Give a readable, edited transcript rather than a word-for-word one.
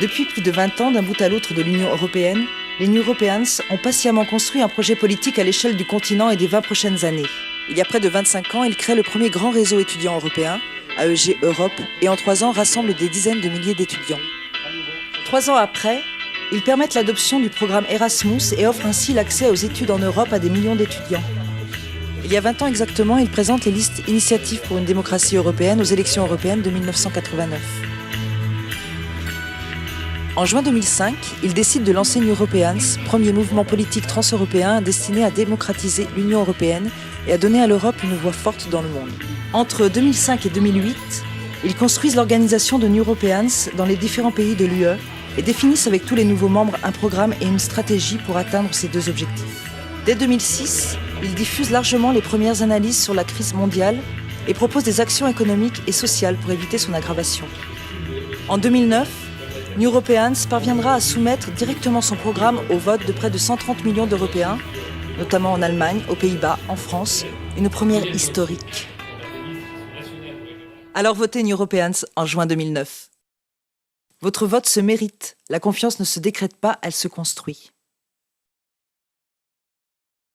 Depuis plus de 20 ans, d'un bout à l'autre de l'Union européenne, les New Europeans ont patiemment construit un projet politique à l'échelle du continent et des 20 prochaines années. Il y a près de 25 ans, ils créent le premier grand réseau étudiant européen, AEG Europe, et en 3 ans rassemblent des dizaines de milliers d'étudiants. 3 ans après, ils permettent l'adoption du programme Erasmus et offrent ainsi l'accès aux études en Europe à des millions d'étudiants. Il y a 20 ans exactement, ils présentent les listes Initiatives pour une démocratie européenne aux élections européennes de 1989. En juin 2005, ils décident de lancer New Europeans, premier mouvement politique transeuropéen destiné à démocratiser l'Union européenne et à donner à l'Europe une voix forte dans le monde. Entre 2005 et 2008, ils construisent l'organisation de New Europeans dans les différents pays de l'UE et définissent avec tous les nouveaux membres un programme et une stratégie pour atteindre ces deux objectifs. Dès 2006, ils diffusent largement les premières analyses sur la crise mondiale et proposent des actions économiques et sociales pour éviter son aggravation. En 2009, New Europeans parviendra à soumettre directement son programme au vote de près de 130 millions d'Européens, notamment en Allemagne, aux Pays-Bas, en France, une première historique. Alors votez New Europeans en juin 2009. Votre vote se mérite, la confiance ne se décrète pas, elle se construit.